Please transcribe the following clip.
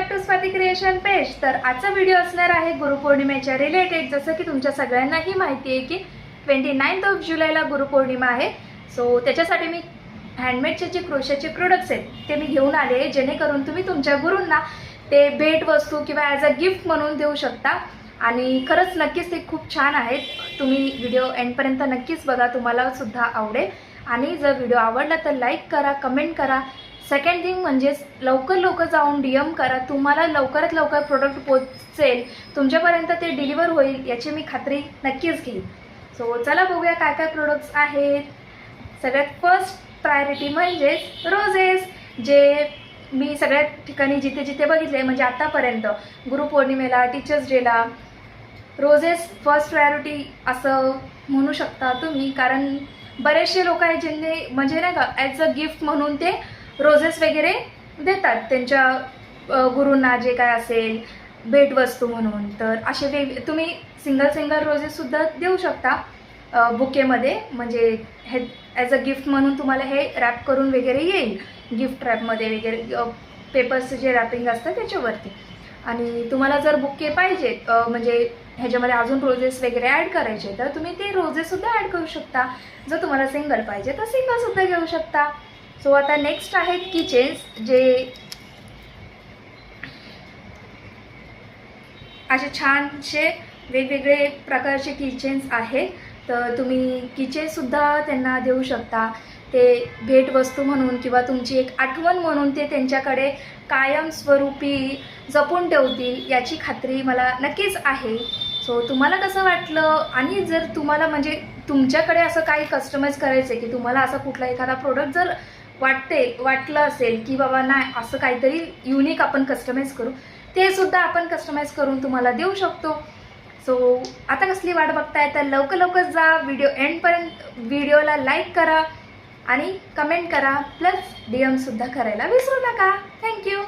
Back to Swati creation page. तर आजचा video असणार आहे गुरुपौर्णिमेच्या रिलेटेड। जसं की तुमच्या सगळ्यांनाही माहिती आहे की 29 जुलैला गुरुपौर्णिमा आहे। सो त्याच्यासाठी मी हँडमेडचे जे क्रोशेचे प्रोडक्ट्स आहेत ते मी घेऊन आले आहे, जेणेकरून तुम्ही तुमच्या गुरूंना ते भेट वस्तू किंवा ॲज अ गिफ्ट म्हणून देऊ शकता। आणि खरंच नक्कीच ते खूप छान आहेत। तुम्ही व्हिडिओ एंडपर्यंत नक्कीच बघा, तुम्हाला सुद्धा आवडेल। आणि जर व्हिडिओ आवडला तर लाईक करा, कमेंट करा। सेकंड थिंग म्हणजे लवकर जाऊन DM करा, तुम्हाला लवकरात लवकर प्रोडक्ट पोहोचेल, तुमच्यापर्यंत ते डिलिव्हर होईल याची मी खात्री नक्कीच घेईन। सो चला बघूया काय काय प्रोडक्ट्स आहेत। सगळ्यात फर्स्ट प्रायोरिटी म्हणजे रोजेस, जे मी सगळ्या ठिकाणी जिथे जिथे बघितले म्हणजे आतापर्यंत गुरुपौर्णिमेला, टीचर्स डेला रोजेस फर्स्ट प्रायोरिटी असं म्हणू शकता तुम्ही। कारण बरेचसे लोक आहेत ज्यांनी म्हणजे नाही का ॲज अ गिफ्ट म्हणून ते रोजेस वगैरे देतात त्यांच्या गुरूंना, जे काय असेल भेटवस्तू म्हणून। तर असे तुम्ही सिंगल रोजेससुद्धा देऊ शकता बुकेमध्ये, म्हणजे हे ॲज अ गिफ्ट म्हणून तुम्हाला हे रॅप करून वगैरे येईल, गिफ्ट रॅपमध्ये वगैरे पेपर्सचं जे रॅपिंग असतं त्याच्यावरती। आणि तुम्हाला जर बुके पाहिजे म्हणजे ह्याच्यामध्ये अजून रोजेस वगैरे ॲड करायचे तर तुम्ही ते रोजेससुद्धा ॲड करू शकता। जर तुम्हाला सिंगल पाहिजे तर सिंगलसुद्धा घेऊ शकता। सो आता नेक्स्ट आहेत कीचेन्स, जे असे छानसे वेगवेगळे प्रकारचे कीचेन्स आहेत। तर तुम्ही कीचेनसुद्धा त्यांना देऊ शकता, ते भेटवस्तू म्हणून किंवा तुमची एक आठवण म्हणून ते त्यांच्याकडे कायमस्वरूपी जपून ठेवतील याची खात्री मला नक्कीच आहे। सो तुम्हाला कसं वाटलं, आणि जर तुम्हाला म्हणजे तुमच्याकडे असं काही कस्टमाइज करायचं आहे की तुम्हाला असा कुठला एखादा प्रोडक्ट जर वाटलं असेल की बाबा नाही असं काहीतरी युनिक आपण कस्टमाइज करू, ते सुद्धा आपण कस्टमाइज करून तुम्हाला देऊ शकतो। सो आता कसली वाट बघताय, तर लवकर जा व्हिडिओ एंडपर्यंत। व्हिडिओला लाईक करा आणि कमेंट करा, प्लस DM सुद्धा करायला विसरू नका। थँक्यू।